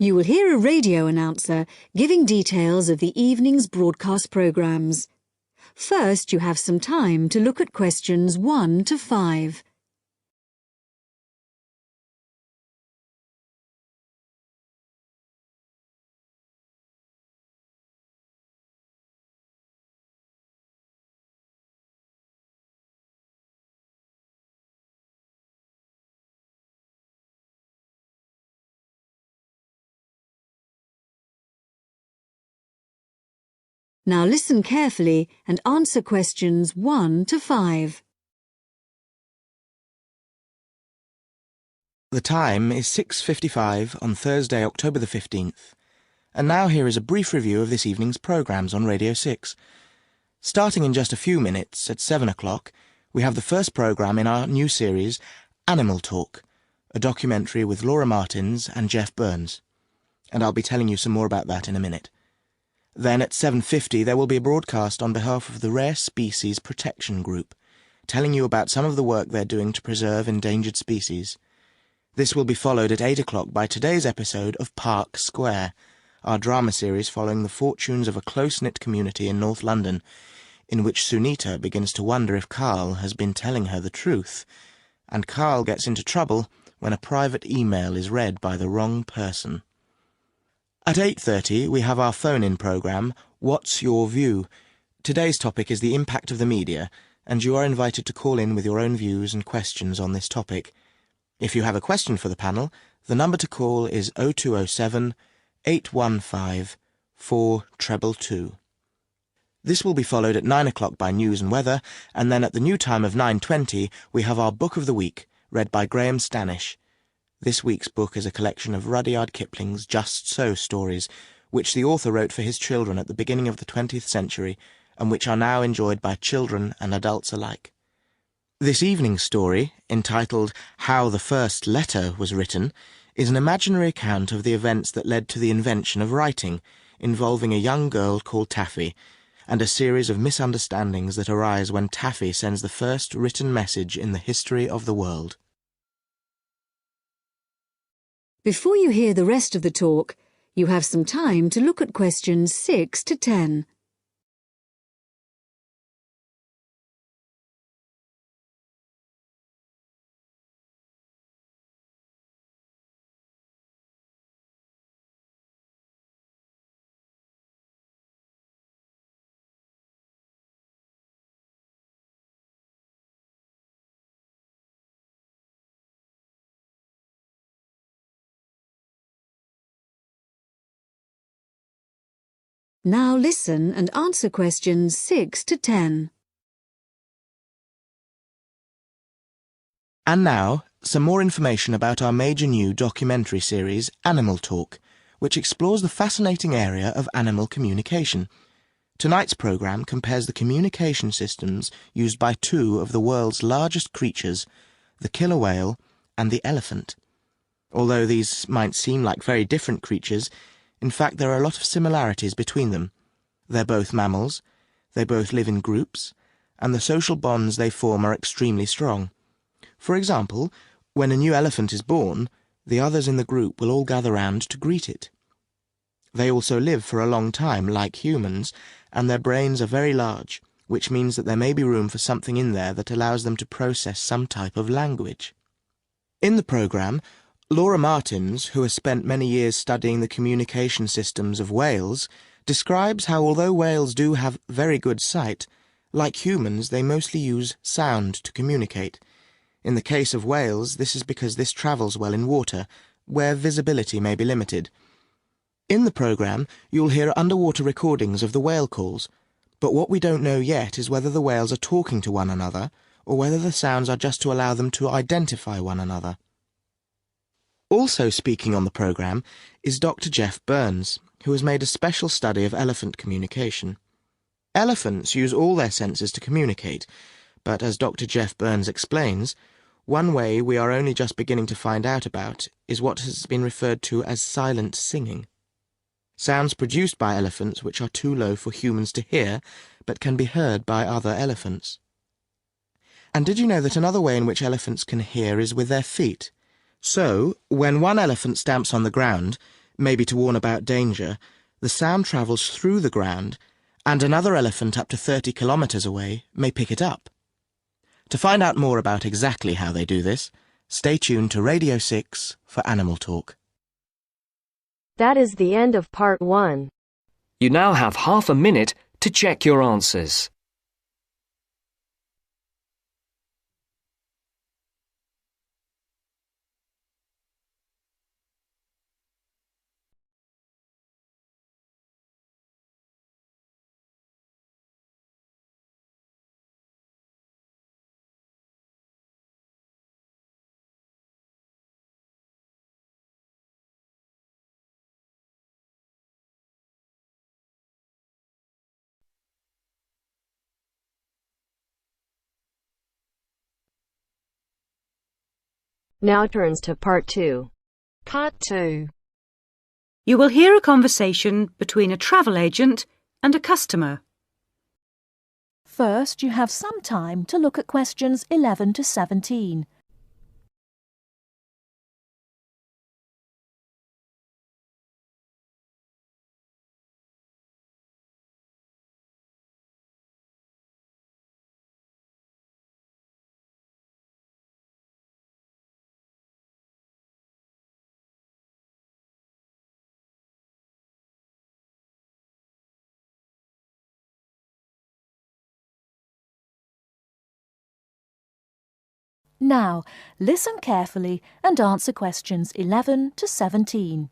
You will hear a radio announcer giving details of the evening's broadcast programmes. First, you have some time to look at questions 1 to 5. Now listen carefully and answer questions 1 to 5. The time is 6:55 on Thursday, October the 15th. And now here is a brief review of this evening's programmes on Radio 6. Starting in just a few minutes, at 7 o'clock, we have the first programme in our new series, Animal Talk, a documentary with Laura Martins and Jeff Burns. And I'll be telling you some more about that in a minute. Then at 7:50 there will be a broadcast on behalf of the Rare Species Protection Group, telling you about some of the work they're doing to preserve endangered species. This will be followed at 8 o'clock by today's episode of Park Square, our drama series following the fortunes of a close-knit community in North London, in which Sunita begins to wonder if Carl has been telling her the truth, and Carl gets into trouble when a private email is read by the wrong person. At 8:30 we have our phone-in programme, What's Your View? Today's topic is the impact of the media, and you are invited to call in with your own views and questions on this topic. If you have a question for the panel, the number to call is 0207 815 422. This will be followed at 9 o'clock by news and weather, and then at the new time of 9:20 we have our Book of the Week, read by Graham Stanish. This week's book is a collection of Rudyard Kipling's Just So stories, which the author wrote for his children at the beginning of the 20th century, and which are now enjoyed by children and adults alike. This evening's story, entitled How the First Letter Was Written, is an imaginary account of the events that led to the invention of writing, involving a young girl called Taffy, and a series of misunderstandings that arise when Taffy sends the first written message in the history of the world. Before you hear the rest of the talk, you have some time to look at questions 6 to 10. Now listen and answer questions 6 to 10. And now, some more information about our major new documentary series, Animal Talk, which explores the fascinating area of animal communication. Tonight's programme compares the communication systems used by two of the world's largest creatures, the killer whale and the elephant. Although these might seem like very different creatures, in fact there are a lot of similarities between them. They're both mammals, they both live in groups, and the social bonds they form are extremely strong. For example, when a new elephant is born, the others in the group will all gather round to greet it. They also live for a long time, like humans, and their brains are very large, which means that there may be room for something in there that allows them to process some type of language. In the programme, Laura Martins, who has spent many years studying the communication systems of whales, describes how although whales do have very good sight, like humans they mostly use sound to communicate. In the case of whales, this is because this travels well in water, where visibility may be limited. In the programme, you'll hear underwater recordings of the whale calls, but what we don't know yet is whether the whales are talking to one another, or whether the sounds are just to allow them to identify one another. Also speaking on the programme is Dr. Jeff Burns, who has made a special study of elephant communication. Elephants use all their senses to communicate, but as Dr. Jeff Burns explains, one way we are only just beginning to find out about is what has been referred to as silent singing. Sounds produced by elephants which are too low for humans to hear, but can be heard by other elephants. And did you know that another way in which elephants can hear is with their feet? So, when one elephant stamps on the ground, maybe to warn about danger, the sound travels through the ground, and another elephant up to 30 kilometres away may pick it up. To find out more about exactly how they do this, stay tuned to Radio 6 for Animal Talk. That is the end of part 1. You now have half a minute to check your answers. Now turns to part 2. Part 2. You will hear a conversation between a travel agent and a customer. First, you have some time to look at questions 11 to 17. Now, listen carefully and answer questions 11 to 17.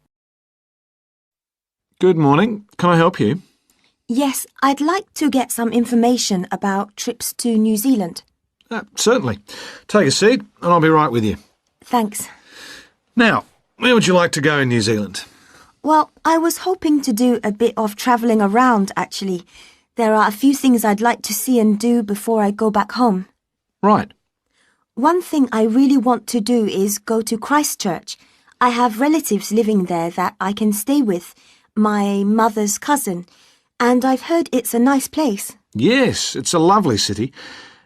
Good morning. Can I help you? Yes, I'd like to get some information about trips to New Zealand. Certainly. Take a seat and I'll be right with you. Thanks. Now, where would you like to go in New Zealand? Well, I was hoping to do a bit of travelling around, actually. There are a few things I'd like to see and do before I go back home. Right. One thing I really want to do is go to Christchurch. I have relatives living there that I can stay with, my mother's cousin, and I've heard it's a nice place. Yes, it's a lovely city.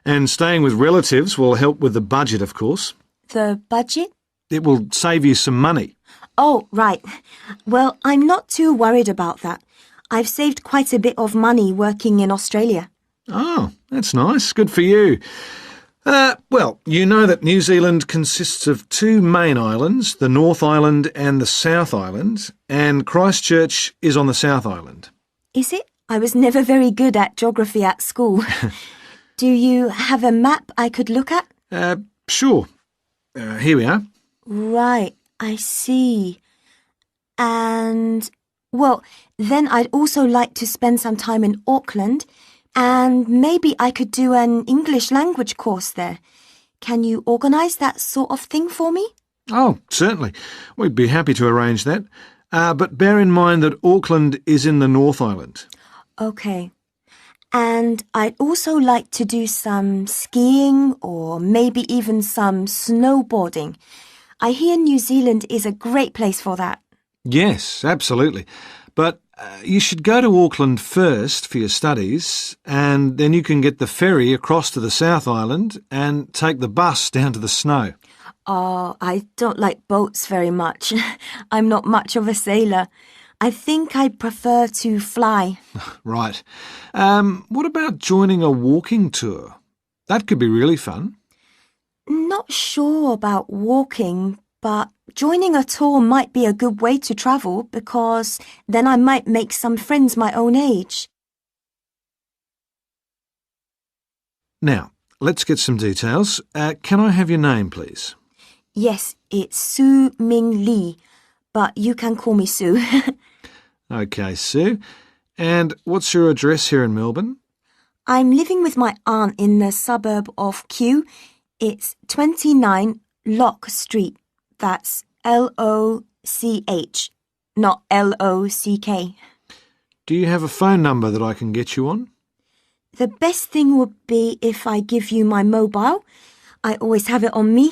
And staying with relatives will help with the budget, of course. The budget? It will save you some money. Oh, right. Well, I'm not too worried about that. I've saved quite a bit of money working in Australia. Oh, that's nice. Good for you. Well, you know that New Zealand consists of 2 main islands, the North Island and the South Island, and Christchurch is on the South Island. Is it? I was never very good at geography at school. Do you have a map I could look at? Sure. Here we are. Right, I see. And, well, then I'd also like to spend some time in Auckland, and maybe I could do an English language course there. Can you organise that sort of thing for me? Oh, certainly. We'd be happy to arrange that. But bear in mind that Auckland is in the North Island. OK. And I'd also like to do some skiing or maybe even some snowboarding. I hear New Zealand is a great place for that. Yes, absolutely. But you should go to Auckland first for your studies, and then you can get the ferry across to the South Island and take the bus down to the snow. Oh, I don't like boats very much. I'm not much of a sailor. I think I'd prefer to fly. Right. What about joining a walking tour? That could be really fun. Not sure about walking, but joining a tour might be a good way to travel because then I might make some friends my own age. Now, let's get some details. Can I have your name, please? Yes, it's Su Ming Lee, but you can call me Sue. OK, Sue. And what's your address here in Melbourne? I'm living with my aunt in the suburb of Kew. It's 29 Lock Street. That's L-O-C-H, not L-O-C-K. Do you have a phone number that I can get you on? The best thing would be if I give you my mobile. I always have it on me.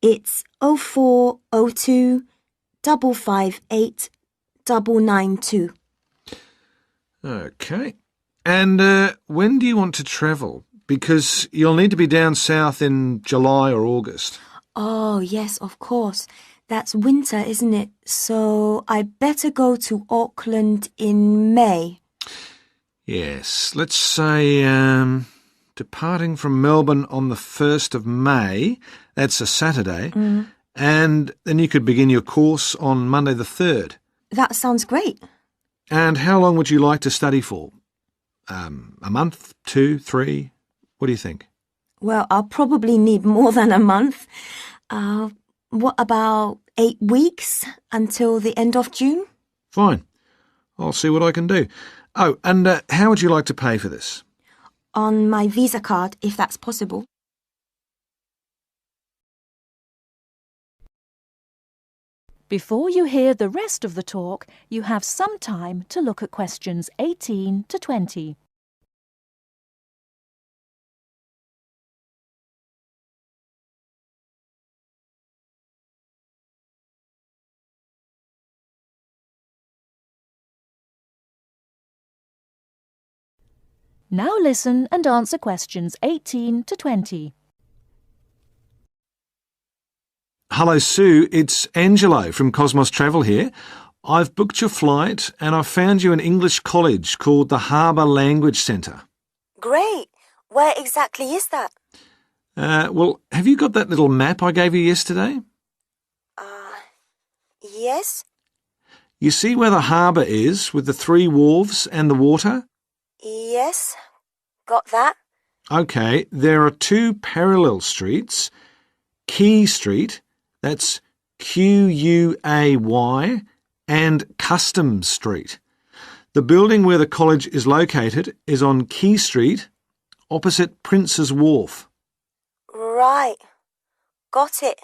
It's 0402 558 992. OK. And when do you want to travel? Because you'll need to be down south in July or August. Oh, yes, of course. That's winter, isn't it? So I better go to Auckland in May. Yes, let's say departing from Melbourne on the 1st of May, that's a Saturday, and then you could begin your course on Monday the 3rd. That sounds great. And how long would you like to study for? A month, 2, 3? What do you think? Well, I'll probably need more than a month. What about 8 weeks until the end of June? Fine. I'll see what I can do. Oh, and how would you like to pay for this? On my Visa card, if that's possible. Before you hear the rest of the talk, you have some time to look at questions 18 to 20. Now listen and answer questions 18 to 20. Hello, Sue. It's Angelo from Cosmos Travel here. I've booked your flight and I've found you an English college called the Harbour Language Centre. Great. Where exactly is that? Well, have you got that little map I gave you yesterday? Yes? You see where the harbour is with the 3 wharves and the water? Yes. Got that? OK, there are 2 parallel streets. Quay Street, that's Quay, and Customs Street. The building where the college is located is on Quay Street, opposite Prince's Wharf. Right. Got it.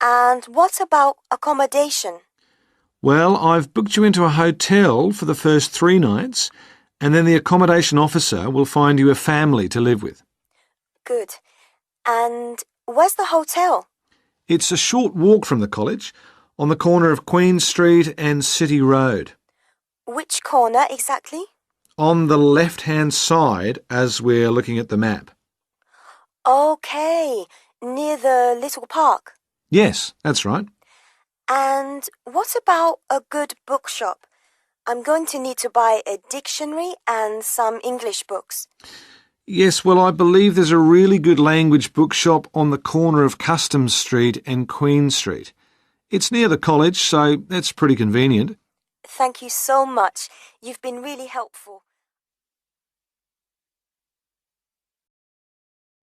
And what about accommodation? Well, I've booked you into a hotel for the first 3 nights, and then the accommodation officer will find you a family to live with. Good. And where's the hotel? It's a short walk from the college, on the corner of Queen Street and City Road. Which corner exactly? On the left-hand side as we're looking at the map. OK. Near the little park. Yes, that's right. And what about a good bookshop? I'm going to need to buy a dictionary and some English books. Yes, well, I believe there's a really good language bookshop on the corner of Customs Street and Queen Street. It's near the college, so that's pretty convenient. Thank you so much. You've been really helpful.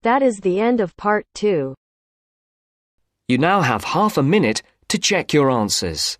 That is the end of part 2. You now have half a minute to check your answers.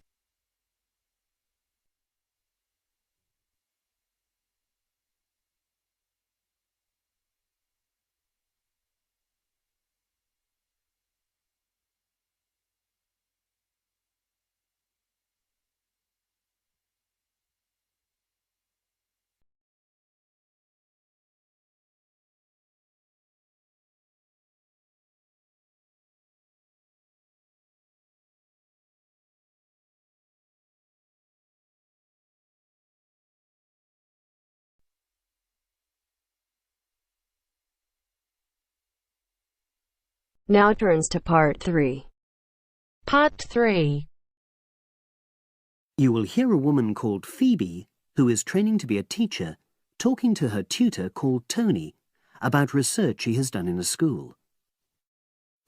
Now turns to part 3. Part 3. You will hear a woman called Phoebe, who is training to be a teacher, talking to her tutor called Tony about research she has done in a school.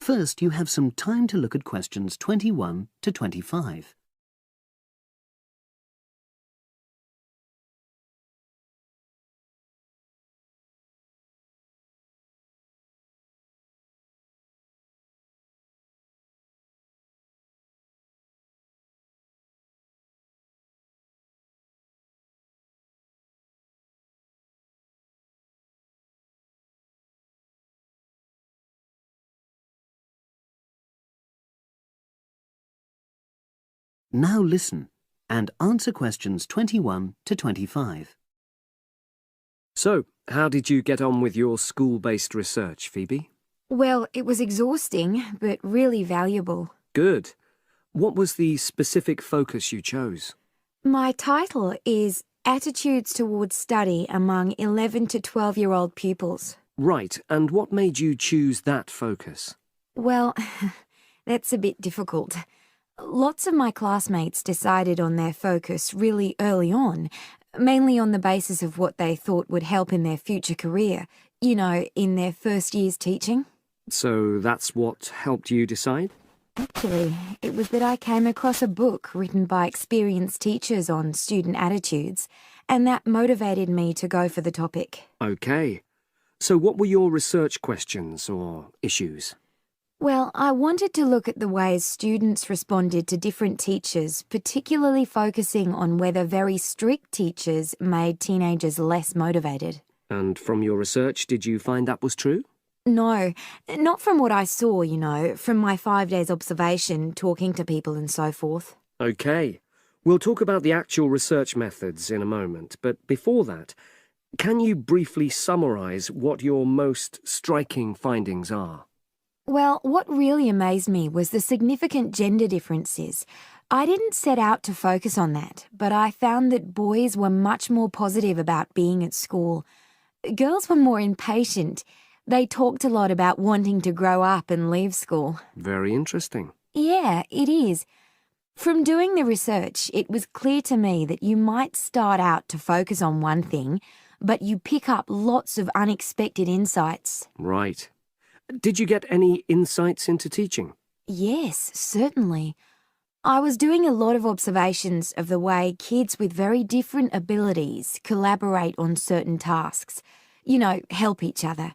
First, you have some time to look at questions 21 to 25. Now listen and answer questions 21 to 25. So, how did you get on with your school-based research, Phoebe? Well, it was exhausting, but really valuable. Good. What was the specific focus you chose? My title is Attitudes Towards Study Among 11 to 12-year-old Pupils. Right, and what made you choose that focus? Well, that's a bit difficult. Lots of my classmates decided on their focus really early on, mainly on the basis of what they thought would help in their future career, in their first year's teaching. So that's what helped you decide? Actually, it was that I came across a book written by experienced teachers on student attitudes, and that motivated me to go for the topic. OK. So what were your research questions or issues? Well, I wanted to look at the ways students responded to different teachers, particularly focusing on whether very strict teachers made teenagers less motivated. And from your research, did you find that was true? No, not from what I saw, from my 5 days observation, talking to people and so forth. OK. We'll talk about the actual research methods in a moment, but before that, can you briefly summarise what your most striking findings are? Well, what really amazed me was the significant gender differences. I didn't set out to focus on that, but I found that boys were much more positive about being at school. Girls were more impatient. They talked a lot about wanting to grow up and leave school. Very interesting. Yeah, it is. From doing the research, it was clear to me that you might start out to focus on one thing, but you pick up lots of unexpected insights. Right. Did you get any insights into teaching? Yes, certainly. I was doing a lot of observations of the way kids with very different abilities collaborate on certain tasks, help each other.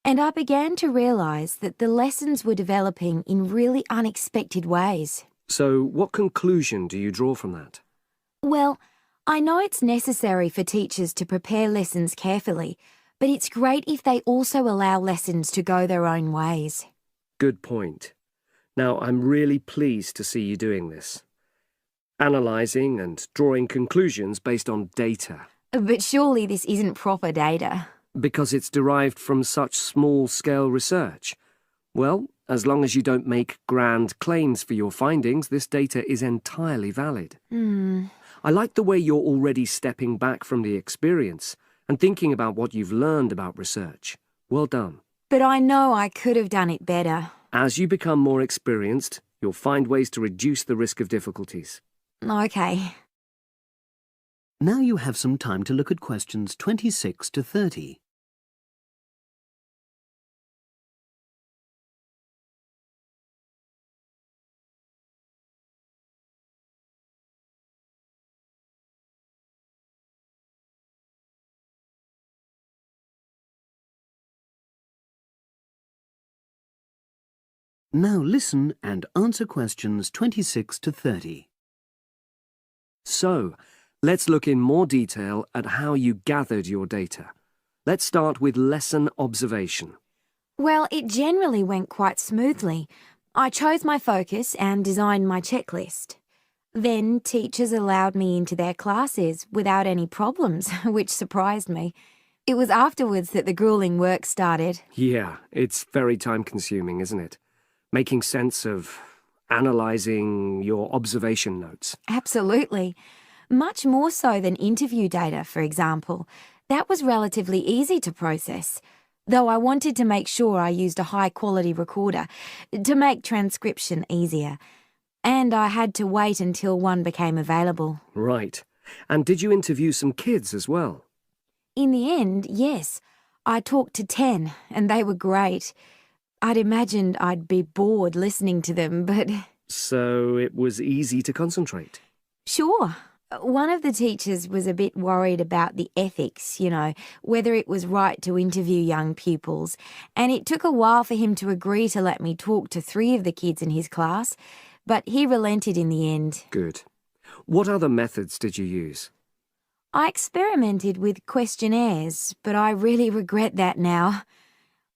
And I began to realise that the lessons were developing in really unexpected ways. So what conclusion do you draw from that? Well, I know it's necessary for teachers to prepare lessons carefully, but it's great if they also allow lessons to go their own ways. Good point. Now, I'm really pleased to see you doing this. Analysing and drawing conclusions based on data. But surely this isn't proper data. Because it's derived from such small-scale research. Well, as long as you don't make grand claims for your findings, this data is entirely valid. I like the way you're already stepping back from the experience and thinking about what you've learned about research. Well done. But I know I could have done it better. As you become more experienced, you'll find ways to reduce the risk of difficulties. OK. Now you have some time to look at questions 26 to 30. Now listen and answer questions 26 to 30. So, let's look in more detail at how you gathered your data. Let's start with lesson observation. Well, it generally went quite smoothly. I chose my focus and designed my checklist. Then teachers allowed me into their classes without any problems, which surprised me. It was afterwards that the grueling work started. Yeah, it's very time-consuming, isn't it? Making sense of analysing your observation notes. Absolutely. Much more so than interview data, for example. That was relatively easy to process, though I wanted to make sure I used a high-quality recorder to make transcription easier. And I had to wait until one became available. Right. And did you interview some kids as well? In the end, yes. I talked to 10, and they were great. I'd imagined I'd be bored listening to them, but... So it was easy to concentrate? Sure. One of the teachers was a bit worried about the ethics, whether it was right to interview young pupils, and it took a while for him to agree to let me talk to 3 of the kids in his class, but he relented in the end. Good. What other methods did you use? I experimented with questionnaires, but I really regret that now.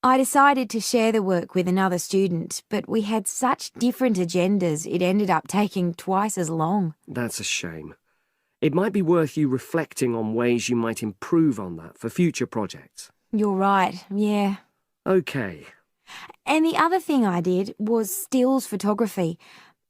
I decided to share the work with another student, but we had such different agendas it ended up taking twice as long. That's a shame. It might be worth you reflecting on ways you might improve on that for future projects. You're right, yeah. OK. And the other thing I did was stills photography.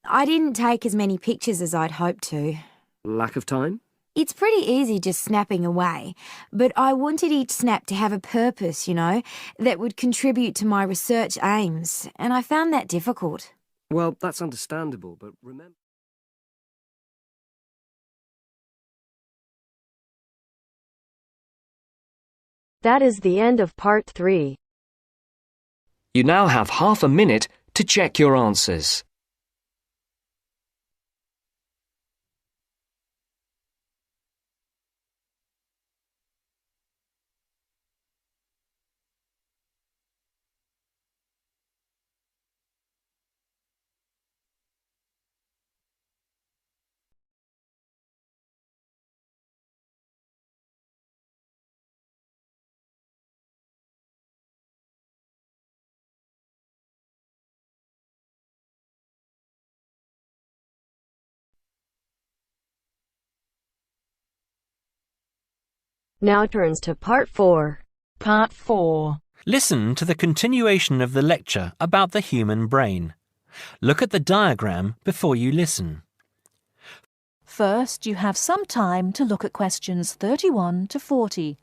I didn't take as many pictures as I'd hoped to. Lack of time? It's pretty easy just snapping away, but I wanted each snap to have a purpose, that would contribute to my research aims, and I found that difficult. Well, that's understandable, but remember... That is the end of part 3. You now have half a minute to check your answers. Now turns to part 4. Part 4. Listen to the continuation of the lecture about the human brain. Look at the diagram before you listen. First, you have some time to look at questions 31 to 40.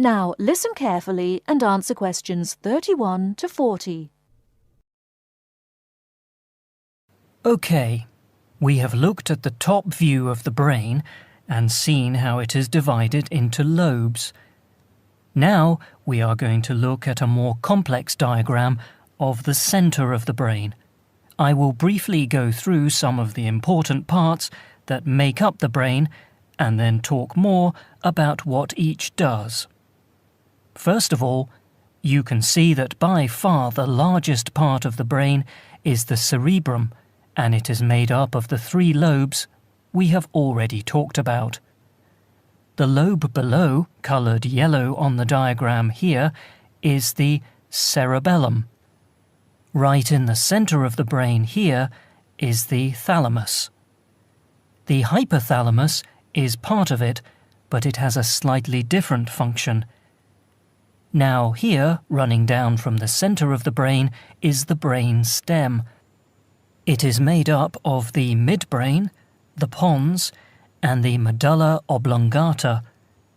Now listen carefully and answer questions 31 to 40. OK, we have looked at the top view of the brain and seen how it is divided into lobes. Now we are going to look at a more complex diagram of the centre of the brain. I will briefly go through some of the important parts that make up the brain and then talk more about what each does. First of all, you can see that by far the largest part of the brain is the cerebrum, and it is made up of the 3 lobes we have already talked about. The lobe below, coloured yellow on the diagram here, is the cerebellum. Right in the centre of the brain here is the thalamus. The hypothalamus is part of it, but it has a slightly different function. Now here, running down from the centre of the brain, is the brain stem. It is made up of the midbrain, the pons, and the medulla oblongata,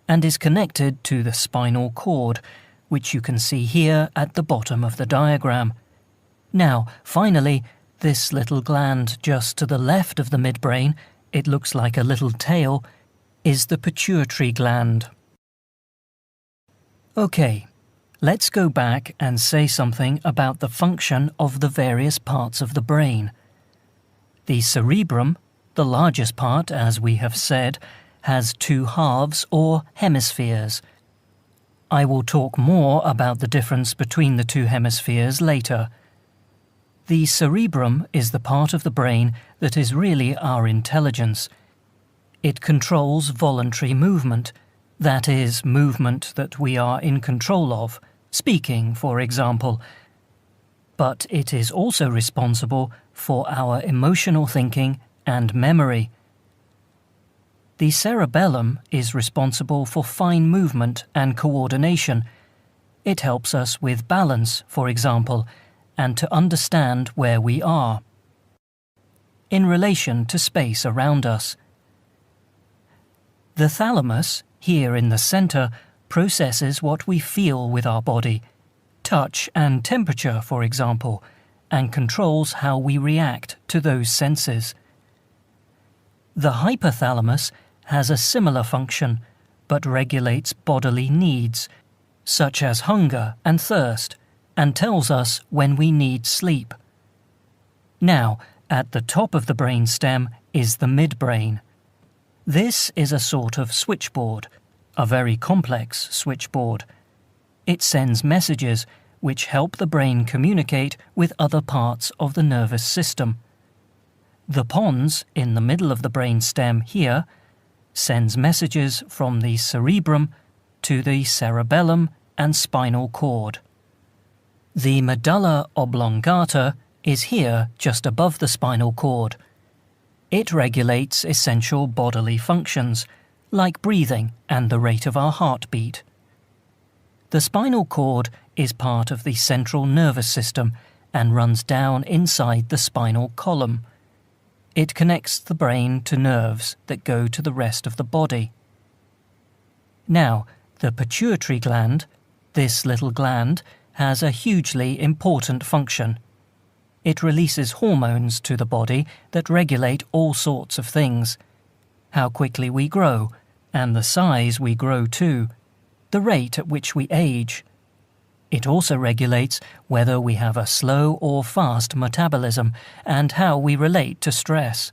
and is connected to the spinal cord, which you can see here at the bottom of the diagram. Now, finally, this little gland just to the left of the midbrain, it looks like a little tail, is the pituitary gland. OK, let's go back and say something about the function of the various parts of the brain. The cerebrum, the largest part, as we have said, has 2 halves or hemispheres. I will talk more about the difference between the 2 hemispheres later. The cerebrum is the part of the brain that is really our intelligence. It controls voluntary movement, that is, movement that we are in control of, speaking, for example. But it is also responsible for our emotional thinking and memory. The cerebellum is responsible for fine movement and coordination. It helps us with balance, for example, and to understand where we are in relation to space around us. The thalamus, here in the centre, processes what we feel with our body, touch and temperature, for example, and controls how we react to those senses. The hypothalamus has a similar function, but regulates bodily needs, such as hunger and thirst, and tells us when we need sleep. Now, at the top of the brain stem is the midbrain. This is a sort of switchboard, a very complex switchboard. It sends messages which help the brain communicate with other parts of the nervous system. The pons, in the middle of the brain stem here, sends messages from the cerebrum to the cerebellum and spinal cord. The medulla oblongata is here just above the spinal cord. It regulates essential bodily functions, like breathing and the rate of our heartbeat. The spinal cord is part of the central nervous system and runs down inside the spinal column. It connects the brain to nerves that go to the rest of the body. Now, the pituitary gland, this little gland, has a hugely important function. It releases hormones to the body that regulate all sorts of things. How quickly we grow, and the size we grow to, the rate at which we age. It also regulates whether we have a slow or fast metabolism and how we relate to stress.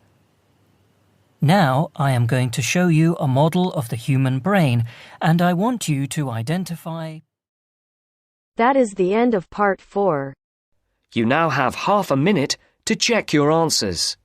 Now I am going to show you a model of the human brain, and I want you to identify... That is the end of part 4. You now have half a minute to check your answers.